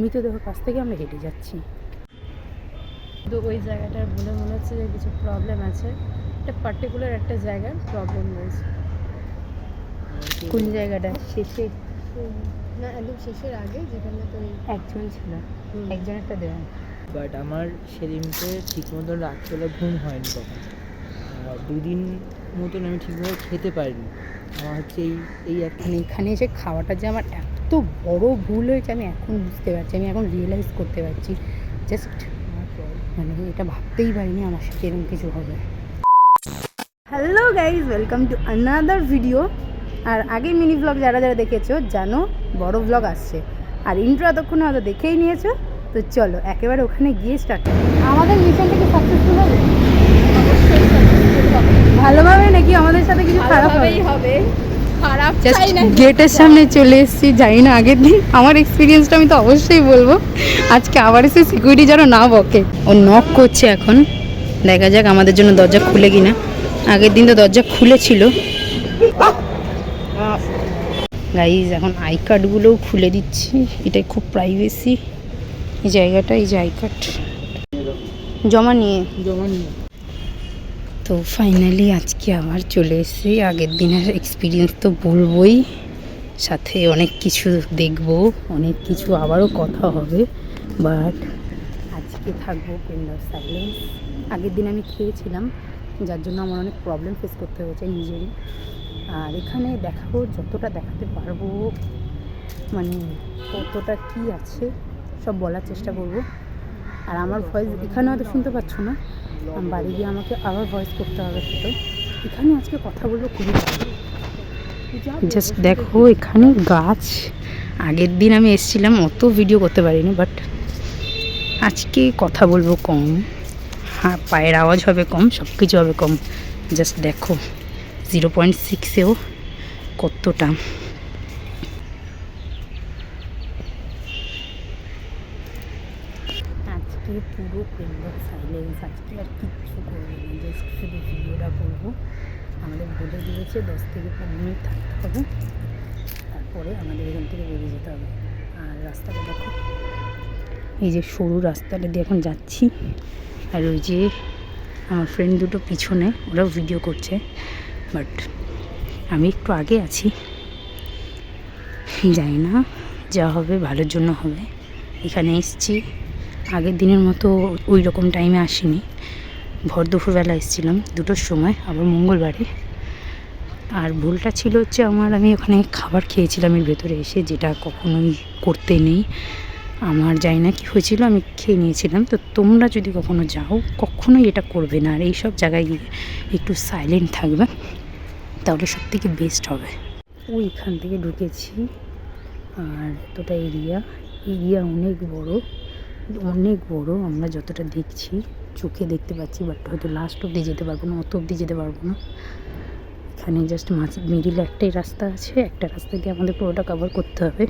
মৃতদেহ কাছ থেকে আমরা হেঁটে যাচ্ছি। তো ওই জায়গাটার বলে মনে হচ্ছে যে কিছু প্রবলেম আছে, একটা পার্টিকুলার একটা জায়গার প্রবলেম রয়েছে। কোন জায়গাটা? শেষে না, একদম শেষের আগে যেখানে তো একজন ছিল, একজন একটা দেওয়া। বাট আমার সেদিনকে ঠিক মতন রাত্রেবেলা ঘুম হয়নি তখন, আর 2 দিন মতন আমি ঠিকভাবে খেতে পারিনি। আমার হচ্ছে এই এখানে এসে খাওয়াটা যে আমার এত বড় ভুল হয়েছে আমি এখন বুঝতে পারছি, আমি এখন রিয়েলাইজ করতে পারছি। জাস্ট মানে এটা ভাবতেই পারিনি আমার সাথে এরকম কিছু হবে। Hello guys, welcome to another video. আর আগে মিনি ব্লগ যারা যারা দেখেছো জানো বড় ব্লগ আসছে, আর ইন্ট্রো এতক্ষণ হয়তো দেখেই নিয়েছো। তো চলো একেবারে ওখানে গিয়ে স্টার্ট করি। আমাদের মিশনটা কি সাকসেসফুল হবে? ভালোভাবে নাকি আমাদের সাথে কিছু খারাপ হবে? গেটের সামনে চলে এসেছি, জানি না আগের দিন আমার এক্সপিরিয়েন্সটা আমি তো অবশ্যই বলবো। আজকে আবার এসে সিকিউরিটি যেন না বকে। ও নক করছে এখন, দেখা যাক আমাদের জন্য দরজা খুলে কিনা। আগের দিন তো দরজা খুলেছিল। গাইজ এখন আই কার্ডগুলোও খুলে দিচ্ছি, এটাই খুব প্রাইভেসি এই জায়গাটা। এই যে আই কার্ড জমা নিয়ে তো ফাইনালি আজকে আবার চলে এসেছি। আগের দিনের এক্সপিরিয়েন্স তো বলবোই, সাথে অনেক কিছু দেখব, অনেক কিছু আবারও কথা হবে। বাট আজকে থাকবো পেন অফ সাইলেন্স। আগের দিন আমি খেয়েছিলাম, যার জন্য আমার অনেক প্রবলেম ফেস করতে হয়েছে নিজেরই। আর এখানে দেখাবো যতটা দেখাতে পারবো, মানে কতটা কি আছে সব বলার চেষ্টা করব। আর আমার ভয়েস এখানে হয়তো শুনতে পাচ্ছ না, বাড়ি গিয়ে আমাকে আবার ভয়েস করতে হবে। তো এখানে আজকে কথা বলবো খুবই ভালো। জাস্ট দেখো এখানে গাছ। আগের দিন আমি এসেছিলাম, অত ভিডিও করতে পারিনি, বাট আজকে কথা বলবো কম, হ্যাঁ পায়ের আওয়াজ হবে কম, সব কিছু হবে কম। জাস্ট দেখো 0.6-এও কতটা। আজকে পুরো পেন অফ সাইলেন্স, আজকে আর কিচ্ছু করবো না, জাস্ট শুধু ভিডিওটা করবো। আমাদের বলে দিয়েছে 10 থেকে 15 মিনিট থাকতে হবে, তারপরে আমাদের এখান থেকে বেরিয়ে যেতে হবে। আর রাস্তাটা দেখো, এই যে সরু রাস্তাটা দিয়ে এখন যাচ্ছি। আর ওই যে আমার ফ্রেন্ড দুটো পিছনে, ওরাও ভিডিও করছে, বাট আমি একটু আগে আছি। জানি না, যা হবে ভালোর জন্য হবে। এখানে এসছি, আগের দিনের মতো ওই রকম টাইমে আসিনি, ভর দুপুরবেলা এসেছিলাম 2টোর সময়, আবার মঙ্গলবারে। আর ভুলটা ছিল হচ্ছে আমার, আমি ওখানে খাবার খেয়েছিলাম এর ভেতরে এসে, যেটা কখনোই করতে নেই। আমার জানি না কী হয়েছিল, আমি খেয়ে নিয়েছিলাম। তো তোমরা যদি কখনো যাও কখনোই এটা করবে না, আর এইসব জায়গায় গিয়ে একটু সাইলেন্ট থাকবে, তাহলে সব থেকে বেস্ট হবে। ওইখান থেকে ঢুকেছি, আর এতটা এরিয়া অনেক বড়, অনেক বড়। আমরা যতটা দেখছি চোখে দেখতে পাচ্ছি, বাট হয়তো লাস্ট অবধি যেতে পারবো না, অত অবধি যেতে পারবো না। এখানে জাস্ট মিডিলে একটাই রাস্তা আছে, একটা রাস্তা দিয়ে আমাদের পুরোটা কভার করতে হবে।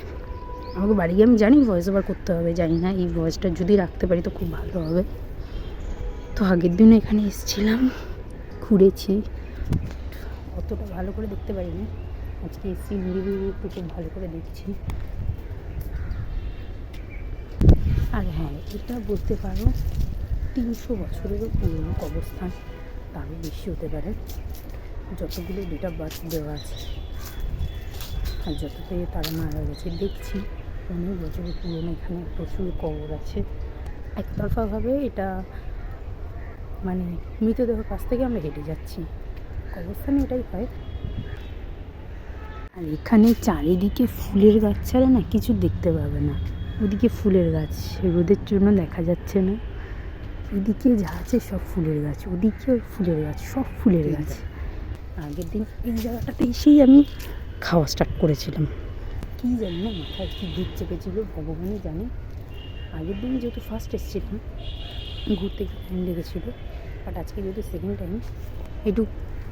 আমাকে বাড়ি গিয়ে আমি জানি ভয়েস ওভার করতে হবে, জানি না এই ভয়েসটা যদি রাখতে পারি তো খুব ভালো হবে। তো আগের দিন এখানে এসেছিলাম, ঘুরেছি, অতটা ভালো করে দেখতে পারিনি। আজকে এসছি নিরিবিলি, একটু খুব ভালো করে দেখছি। আর হ্যাঁ, এটা বলতে পারো 300 বছরেরও পুরনো কবরস্থান, তারও বেশি হতে পারে, যতগুলো ডেট অফ বার্থ দেওয়া আছে আর যতটাই তারা মারা গেছে। দেখছি অনেক বছরের পুরনো, এখানে প্রচুর কবর আছে। একতরফাভাবে এটা মানে মৃতদেহ কাছ থেকে আমরা হেঁটে যাচ্ছি, কবরস্থানে এটাই হয়। আর এখানে চারিদিকে ফুলের গাছ ছাড়া না কিছু দেখতে পাবে না। ওদিকে ফুলের গাছ, রোদের জন্য দেখা যাচ্ছে না। এদিকে যা আছে সব ফুলের গাছ, ওদিকে ফুলের গাছ, সব ফুলের গাছ। আগের দিন এই জায়গাটাতে এসেই আমি খাওয়া স্টার্ট করেছিলাম, কী জানি না মাথায় কী দুধ চেপেছিল, ভগবানই জানে। আগের দিন যেহেতু ফার্স্ট এসেছিলাম, ঘুরতে একটু টাইম লেগেছিলো, বাট আজকে যেহেতু সেকেন্ড টাইম, একটু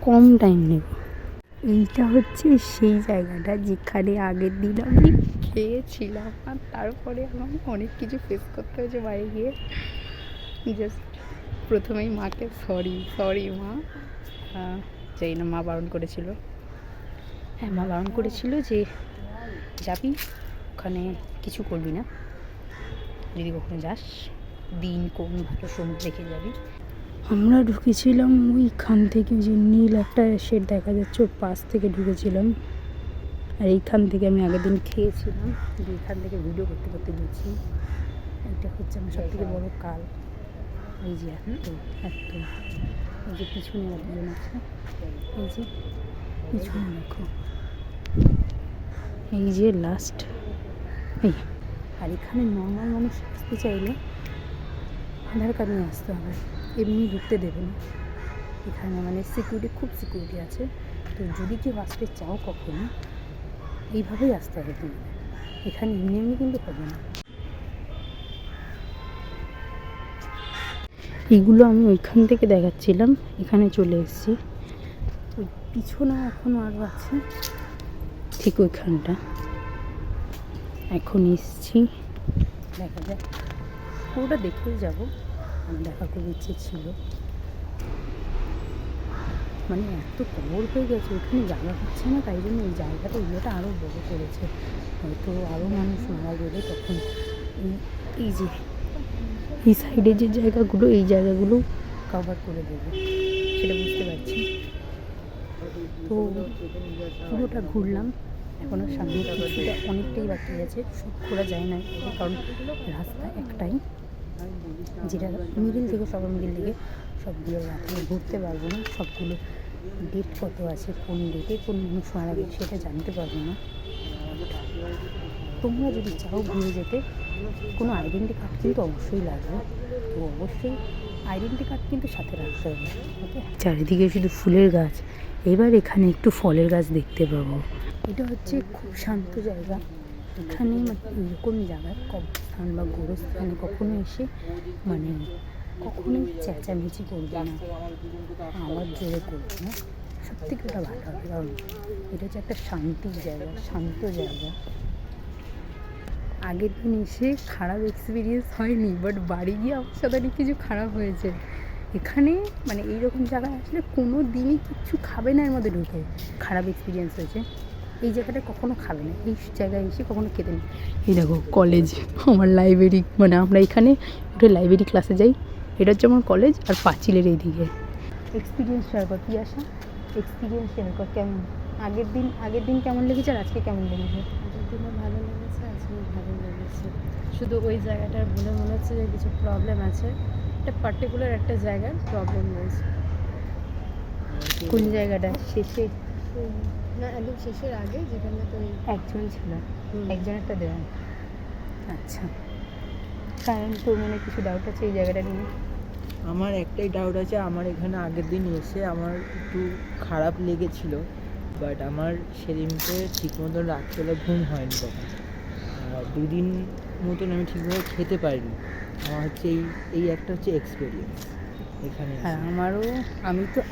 কম টাইম নেব। এইটা হচ্ছে সেই জায়গাটা যেখানে আগের দিন আমি খেয়েছিলাম, আর তারপরে আমার অনেক কিছু ফেস করতে হয়েছে বাড়ি গিয়ে। জাস্ট প্রথমেই মাকে সরি মা, জানি না মা বারণ করেছিল, হ্যাঁ মা বারণ করেছিল যে যাবি ওখানে কিছু করবি না, যদি কখনো যাস দিন কোন ভালো সময় দেখে যাবি। আমরা ঢুকেছিলাম ওইখান থেকে, যে নীল একটা শেড দেখা যাচ্ছে ওর পাশ থেকে ঢুকেছিলাম। আর এইখান থেকে আমি আগের দিন খেয়েছিলাম, এইখান থেকে ভিডিও করতে করতে গেছি। এটা হচ্ছে আমার সব থেকে বড়ো কাল। এই যে এত এই যে পিছনে একজন আছে, এই যে পিছনে দেখো, এই যে লাস্ট এই। আর এখানে নর্মাল মানুষ আসতে চাইলে আধার কার্ড নিয়ে আসতে হবে, এমনি ঢুকতে দেবে না। এখানে মানে সিকিউরিটি, খুব সিকিউরিটি আছে। তো যদি কেউ আসতে চাও কখনো এইভাবেই আসতে হবে তোমাদের, এখানে এমনি এমনি কিন্তু হবে না। এগুলো আমি ওইখান থেকে দেখাচ্ছিলাম, এখানে চলে এসেছি। ওই পিছনে এখনও আরও আছে, ঠিক ওইখানটা এখন এসছি। দেখা যাক, পুরোটা দেখেই যাব, আমি দেখা খুব ইচ্ছে ছিল। মানে এত কবর হয়ে গেছে, ওখানে জায়গা হচ্ছে না, তাই জন্য এই জায়গাটা ইয়েটা আরও বড় করেছে। হয়তো আরও মানুষ মারা গেলে তখন এই যে এই সাইডে যে জায়গাগুলো, এই জায়গাগুলো কভার করে দেবে, সেটা বুঝতে পারছি। তো পুরোটা ঘুরলাম, এখনও সামনে কিছুটা অনেকটাই বাকি আছে, সব ঘোরা যায় না কারণ রাস্তা একটাই, যেটা মিডিল থেকে সবার মিডিল থেকে সবগুলো রাস্তা ঘুরতে পারবো না। সবগুলো ডেট কত আছে, কোন ডেটে কোন মানুষ মারা গেছে সেটা জানতে পারবো না। তোমরা যদি চাও ঘুরে যেতে, কোনো আইডেন্টি কার্ড কিন্তু অবশ্যই লাগবে। তো অবশ্যই আইডেন্টি কার্ড কিন্তু সাথে রাখতে হবে, ওকে। চারিদিকে শুধু ফুলের গাছ, এবার এখানে একটু ফলের গাছ দেখতে পাবো। এটা হচ্ছে খুব শান্ত জায়গা। এখানে মানে এরকম জায়গায় কবরস্থান বা গোরস্থানে কখনো এসে মানে কখনোই চেঁচামেচি করবে না, আওয়াজ জোরে করবে না, সব থেকে ওটা ভালো হবে। কারণ এটা হচ্ছে একটা শান্তির জায়গা, শান্ত জায়গা। আগের দিন এসে খারাপ এক্সপিরিয়েন্স হয়নি, বাট বাড়ি গিয়ে আমার সাথে অনেক কিছু খারাপ হয়েছে। এখানে মানে এইরকম জায়গায় আসলে কোনো দিনই কিচ্ছু খাবে না, এর মধ্যে ঢুকে খারাপ এক্সপিরিয়েন্স হয়েছে। এই জায়গাটা কখনো খাবে না, এই জায়গায় এসে কখনো খেতে নেই। এই দেখো কলেজ, আমার লাইব্রেরি, মানে আমরা এখানে উঠে লাইব্রেরি ক্লাসে যাই। এটা হচ্ছে আমার কলেজ, আর পাঁচিলের এইদিকে। এক্সপিরিয়েন্স শেয়ার কর, তুই আসা এক্সপিরিয়েন্স শেয়ার কর, কেমন আগের দিন কেমন লেগেছে আর আজকে কেমন লেগেছে? আগের দিনও ভালো লেগেছে, আজকেও ভালো লেগেছে। শুধু ওই জায়গাটার বলে মনে হচ্ছে যে কিছু প্রবলেম আছে, একটা পার্টিকুলার একটা জায়গার প্রবলেম রয়েছে। কোন জায়গাটা? শেষে না, একদম শেষের আগে যেখানে তো একজন ছিল, একজনেরটা দেওয়া। আচ্ছা, কারণ তোর মনে কিছু ডাউট আছে এই জায়গাটা নিয়ে? আমার একটাই ডাউট আছে, আমার এখানে আগের দিন এসে আমার একটু খারাপ লেগেছিল, বাট আমার সেদিনকে ঠিক মতন রাত্রেবেলা ঘুম হয়নি তখন। আর দুদিন মতন আমি ঠিকভাবে খেতে পারিনি। আমার হচ্ছে এই একটা হচ্ছে এক্সপিরিয়েন্স এখানে। হ্যাঁ, আমারও।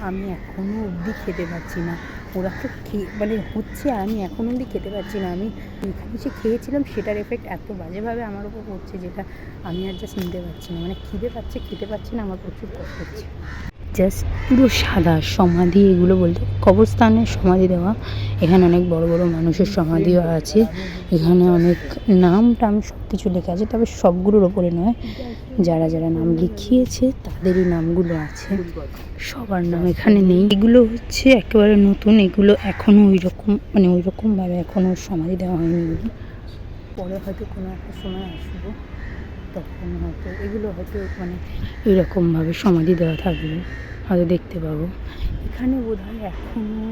আমি এখনও অবধি খেতে পারছি না। ওরা তো মানে হচ্ছে, আর আমি এখনও অবধি খেতে পারছি না। আমি এখানে এসে খেয়েছিলাম, সেটার এফেক্ট এত বাজেভাবে আমার উপর পড়ছে, যেটা আমি আর জাস্ট নিতে পারছি না। মানে খিদে পাচ্ছে, খেতে পারছি না, আমার প্রচুর কষ্ট হচ্ছে। জাস্ট পুরো সাদা সমাধি, এগুলো বলতে কবরস্থানের সমাধি দেওয়া। এখানে অনেক বড় বড় মানুষের সমাধিও আছে। এখানে অনেক নাম টাম সব কিছু লেখা আছে, তবে সবগুলোর ওপরে নয়, যারা যারা নাম লিখিয়েছে তাদেরই নামগুলো আছে, সবার নাম এখানে নেই। এগুলো হচ্ছে একেবারে নতুন, এগুলো এখনও ওই রকমভাবে এখনও সমাধি দেওয়া হয়নি এগুলো। পরে হয়তো কোনো একটা সময় আসবো, তখন হয়তো এগুলো হয়তো মানে এইরকমভাবে সমাধি দেওয়া থাকবে, হয়তো দেখতে পাবো। এখানে বোধহয় এখনও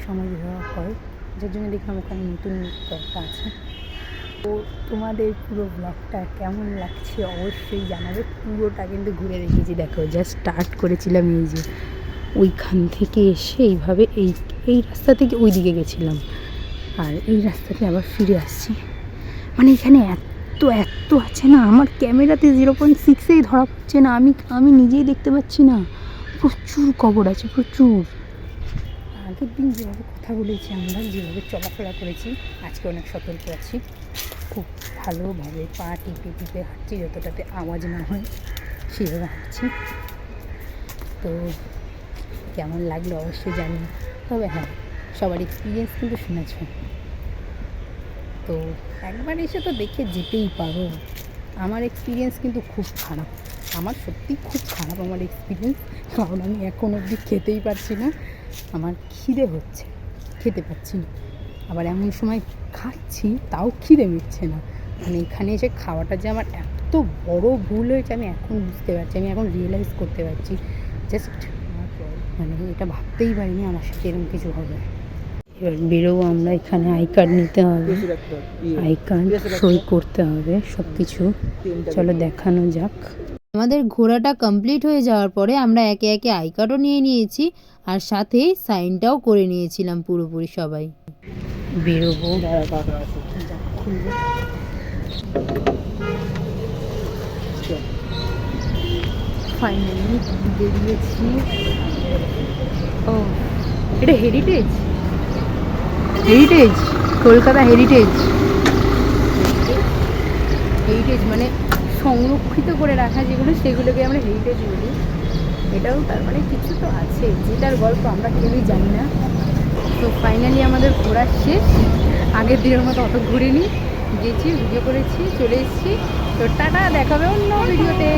সমাধি দেওয়া হয়, যার জন্য দেখলাম ওখানে নতুন একটা আছে। তো তোমাদের পুরো ব্লগটা কেমন লাগছে অবশ্যই জানাবে। পুরোটা কিন্তু ঘুরে রেখেছি, দেখো জাস্ট স্টার্ট করেছিলাম এই যে ওইখান থেকে এসে এইভাবে এই রাস্তা থেকে ওই দিকে গেছিলাম, আর এই রাস্তাতে আবার ফিরে আসছি। মানে এখানে এত আছে না, আমার ক্যামেরাতে 0.6 ধরা পড়ছে না, আমি নিজেই দেখতে পাচ্ছি না। প্রচুর কবর আছে, প্রচুর। আগের দিন যেভাবে কথা বলেছি, আমরা যেভাবে চলাফেরা করেছি, আজকে অনেক সতর্ক আছি। খুব ভালোভাবে পা টিপে টিপে হাঁটছি, যতটাতে আওয়াজ না হয় সেভাবে হাঁটছি। তো কেমন লাগলো অবশ্যই জানি। তবে হ্যাঁ, সবার এক্সপিরিয়েন্স কিন্তু শুনেছ, তো একবার এসে তো দেখে যেতেই পারো। আমার এক্সপিরিয়েন্স কিন্তু খুব খারাপ, আমার সত্যি খুব খারাপ আমার এক্সপিরিয়েন্স। কারণ আমি এখন অবধি খেতেই পারছি না, আমার খিদে হচ্ছে, খেতে পারছি না। আবার এমন সময় খাচ্ছি তাও খিদে মিটছে না। মানে এখানে এসে খাওয়াটা যে আমার এত বড় ভুল হয়েছে আমি এখন বুঝতে পারছি, আমি এখন রিয়েলাইজ করতে পারছি। জাস্ট মানে এটা ভাবতেই পারিনি আমার সাথে এরকম কিছু হবে। এবার বেরোবো আমরা, এখানে আই কার্ড নিতে হবে, আই কার্ড সই করতে হবে সব কিছু। চলো দেখানো যাক। আমাদের ঘোরাটা কমপ্লিট হয়ে যাওয়ার পরে আমরা একে একে আই কার্ডও নিয়ে নিয়েছি আর সাথে সাইনটাও করে নিয়েছিলাম পুরোপুরি সবাই। বেরোবো, ফাইনালি বেরিয়েছি। ও এটা heritage, heritage Kolkata heritage, heritage মানে সংরক্ষিত করে রাখা যেগুলো সেগুলোকে আমরা হেরিটেজ বলি। এটাও তার মানে কিছু তো আছে যেটার গল্প আমরা কেউই জানি না। তো ফাইনালি আমাদের ঘোরা শেষ। আগের দিনের মতো অত ঘুরিনি, গেছি, ভিডিও করেছি, চলে এসেছি। তো টাটা, দেখাবে অন্য ভিডিওতে।